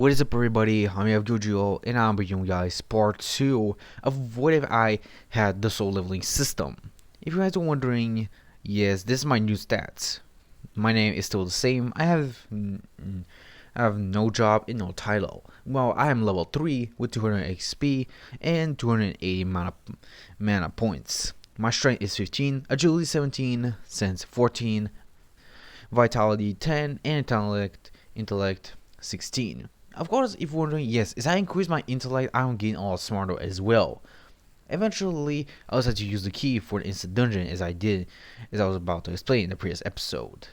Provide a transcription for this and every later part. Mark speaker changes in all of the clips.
Speaker 1: What is up, everybody? I'm Jojo, and I'm bringing you guys part 2 of what if I had the soul leveling system. If you guys are wondering, yes, this is my new stats. My name is still the same. I have no job and no title. Well, I am level 3 with 200 XP and 280 mana points. My strength is 15, agility 17, sense 14, vitality 10, and intellect 16. Of course, if you're wondering, yes, as I increase my intellect, I'm getting a lot smarter as well. Eventually, I also had to use the key for the instant dungeon as I was about to explain in the previous episode.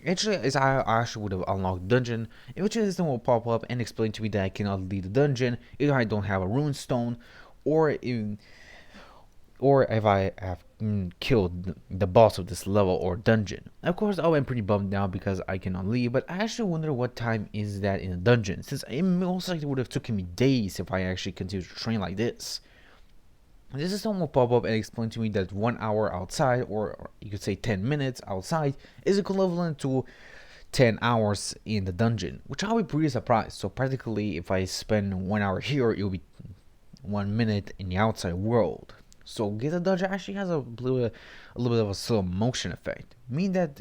Speaker 1: Actually, as I actually would have unlocked the dungeon, eventually the system will pop up and explain to me that I cannot leave the dungeon if I don't have a rune stone, or if I have killed the boss of this level or dungeon. Of course, I went pretty bummed now because I cannot leave, but I actually wonder what time is that in the dungeon, since it most likely would have taken me days if I actually continued to train like this. This system will pop up and explain to me that 1 hour outside, or you could say 10 minutes outside, is equivalent to 10 hours in the dungeon, which I'll be pretty surprised. So practically, if I spend 1 hour here, it'll be 1 minute in the outside world. So Get the Dungeon actually has a little bit of a slow motion effect, meaning that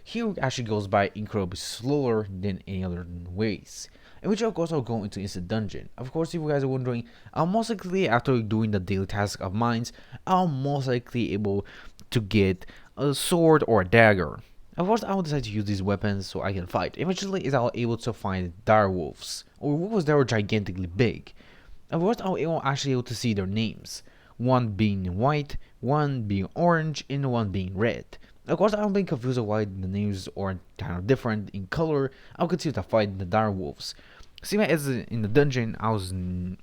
Speaker 1: here actually goes by incredibly slower than any other ways. In which of course I'll go into Instant Dungeon. Of course, if you guys are wondering, I'm most likely after doing the daily task of mines, I'm most likely able to get a sword or a dagger. Of course, I will decide to use these weapons so I can fight. Eventually, is I able to find dire wolves, or wolves that were gigantically big. Of course, I was actually able to see their names. One being white, one being orange, and one being red. Of course, I'm being confused of why the names are kind of different in color. I'll continue to fight the dire wolves. See, as in the dungeon, I was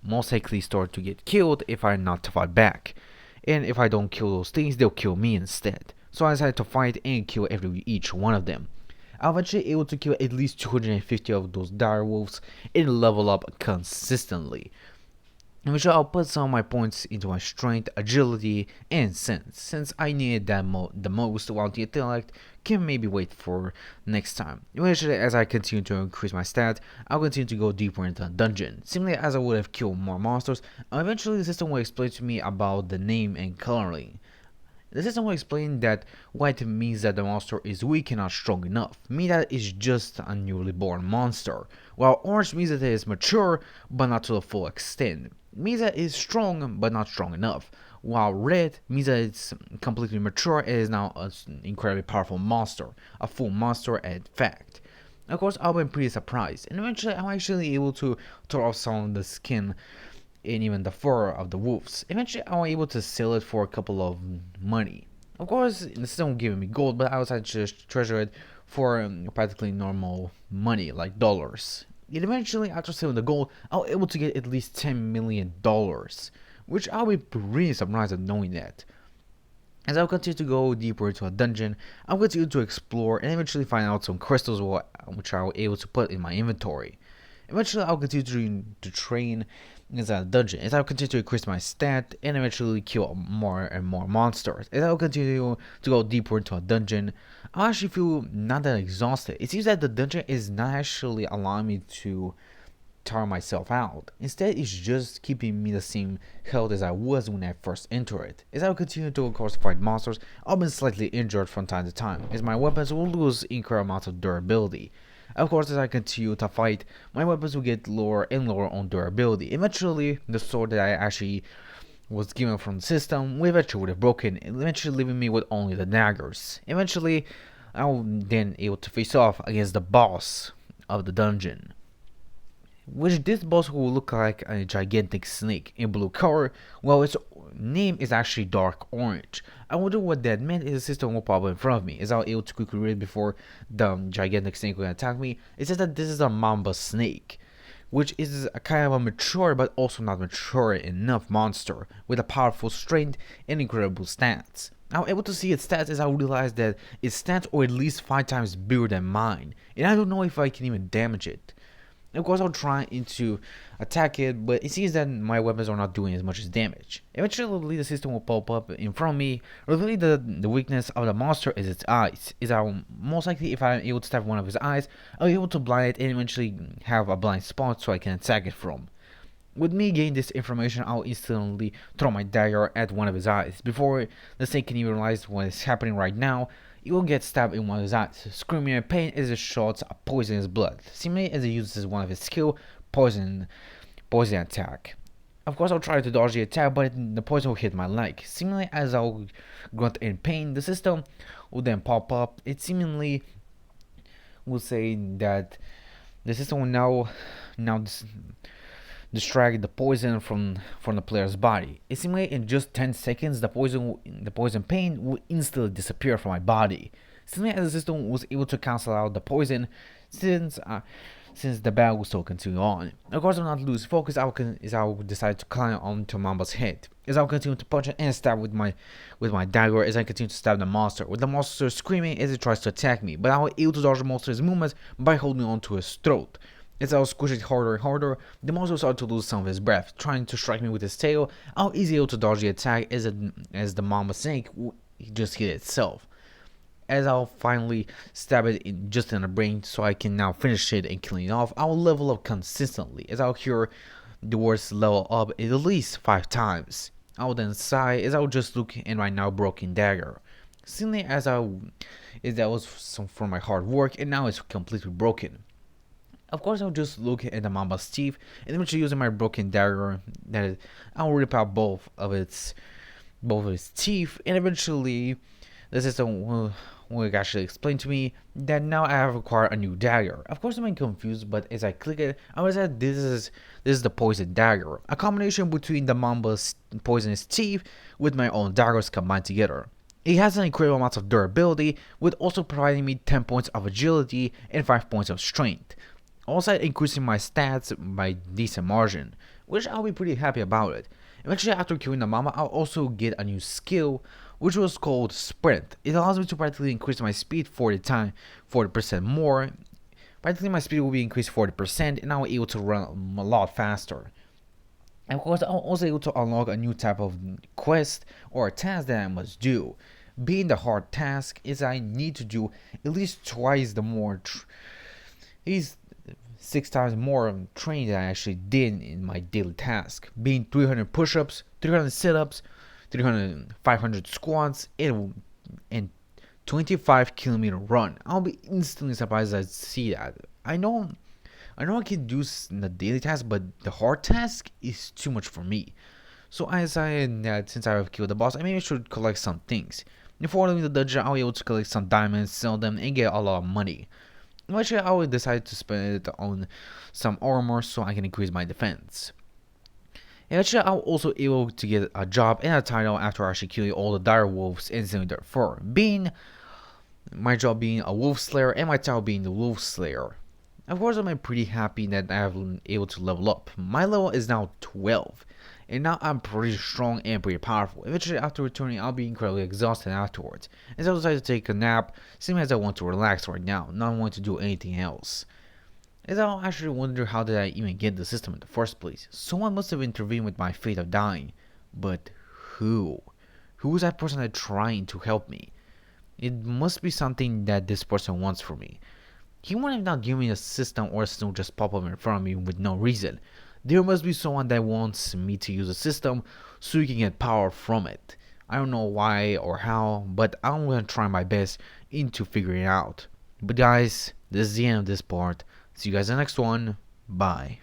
Speaker 1: most likely start to get killed if I not to fight back. And if I don't kill those things, they'll kill me instead. So I decided to fight and kill each one of them. I'm eventually able to kill at least 250 of those dire wolves and level up consistently. In which I'll put some of my points into my strength, agility, and sense, since I needed that the most, while the intellect can maybe wait for next time. Eventually, as I continue to increase my stats, I'll continue to go deeper into the dungeon. Similarly, as I would have killed more monsters, eventually the system will explain to me about the name and coloring. The system will explain that white means that the monster is weak and not strong enough, meaning that it's just a newly born monster, while orange means that it is mature but not to the full extent, means that it is strong but not strong enough, while red means that it's completely mature and is now an incredibly powerful monster, a full monster in fact. Of course, I've been pretty surprised, and eventually I'm actually able to tear off some of the skin and even the fur of the wolves. Eventually, I was able to sell it for a couple of money. Of course, the system won't give me gold, but I was able to just treasure it for practically normal money, like dollars. And eventually, after selling the gold, I was able to get at least $10 million, which I'll be pretty surprised at knowing that. As I'll continue to go deeper into a dungeon, I'll continue to explore and eventually find out some crystals which I was able to put in my inventory. Eventually, I'll continue to train inside the dungeon as I'll continue to increase my stat and eventually kill more and more monsters. As I'll continue to go deeper into a dungeon, I actually feel not that exhausted. It seems that the dungeon is not actually allowing me to tire myself out. Instead, it's just keeping me the same health as I was when I first entered it. As I continue to, of course, fight monsters, I've been slightly injured from time to time, as my weapons will lose incredible amounts of durability. Of course, as I continue to fight, my weapons will get lower and lower on durability. Eventually, the sword that I actually was given from the system will eventually would have broken, eventually leaving me with only the daggers. Eventually, I will then able to face off against the boss of the dungeon, which this boss will look like a gigantic snake in blue color, while its name is actually dark orange. I wonder what that meant. Is the system will pop up in front of me. Is I able to quickly read before the gigantic snake will attack me? It says that this is a mamba snake, which is a kind of a mature but also not mature enough monster with a powerful strength and incredible stats. I was able to see its stats as I realized that its stats are at least 5 times bigger than mine, and I don't know if I can even damage it. Of course, I'll try to attack it, but it seems that my weapons are not doing as much as damage. Eventually, the system will pop up in front of me. Really, the weakness of the monster is its eyes. Is I'll most likely, if I'm able to stab one of his eyes, I'll be able to blind it and eventually have a blind spot so I can attack it from. With me getting this information, I'll instantly throw my dagger at one of his eyes. Before the snake can even realize what is happening right now, he will get stabbed in one of his eyes, screaming in pain as it shoots a poison in his blood, seemingly as he uses one of his skill, poison attack. Of course, I'll try to dodge the attack, but the poison will hit my leg. Seemingly as I'll grunt in pain, the system will then pop up. It seemingly will say that the system will now distract the poison from the player's body. It seems like in just 10 seconds, the poison pain will instantly disappear from my body. Seemingly as the system was able to cancel out the poison since the battle will still continue on. Of course, I'll not lose focus. I'll decide to climb onto Mamba's head. As I'll continue to punch and stab with my dagger as I continue to stab the monster, with the monster screaming as it tries to attack me, but I was able to dodge the monster's movements by holding onto his throat. As I was squishing harder and harder, the monster started to lose some of his breath, trying to strike me with his tail. I was easily able to dodge the attack as the mama snake just hit itself. As I'll finally stab it just in the brain so I can now finish it and kill it off, I'll level up consistently as I'll hear the words level up at least 5 times. I'll then sigh as I'll just look at my now broken dagger. Seemingly as that was some for my hard work and now it's completely broken. Of course, I'll just look at the Mamba's teeth and eventually using my broken dagger, I'll rip out both of its teeth, and eventually the system will actually explain to me that now I have acquired a new dagger. Of course, I'm confused, but as I click it, I was that this is the poison dagger, a combination between the Mamba's poisonous teeth with my own daggers combined together. It has an incredible amount of durability, with also providing me 10 points of agility and 5 points of strength, also increasing my stats by decent margin, which I'll be pretty happy about it. Eventually, after killing the mama, I'll also get a new skill, which was called Sprint. It allows me to practically increase my speed 40% more. Practically my speed will be increased 40%, and I'll be able to run a lot faster. And of course, I'm also able to unlock a new type of quest or task that I must do. Being the hard task is I need to do at least twice the more. These 6 times more training than I actually did in my daily task, being 300 push-ups, 300 sit-ups, 500 squats, and 25-kilometer run. I'll be instantly surprised I see that. I know I can do the daily task, but the hard task is too much for me. So I decided that since I have killed the boss, I maybe should collect some things. Before leaving the dungeon, I'll be able to collect some diamonds, sell them, and get a lot of money. Eventually, I will decide to spend it on some armor so I can increase my defense. Eventually, I was also able to get a job and a title after actually killing all the dire wolves and selling their fur, being my job being a wolf slayer and my title being the wolf slayer. Of course, I'm pretty happy that I have been able to level up. My level is now 12, and now I'm pretty strong and pretty powerful. Eventually, after returning, I'll be incredibly exhausted afterwards, and so I decided to take a nap, seeing as I want to relax right now, not want to do anything else. As I'll actually wonder how did I even get the system in the first place. Someone must have intervened with my fate of dying, but who? Who is that person that's trying to help me? It must be something that this person wants from me. He might have not given me a system, or a system will just pop up in front of me with no reason. There must be someone that wants me to use a system so he can get power from it. I don't know why or how, but I'm gonna try my best into figuring it out. But guys, this is the end of this part. See you guys in the next one. Bye.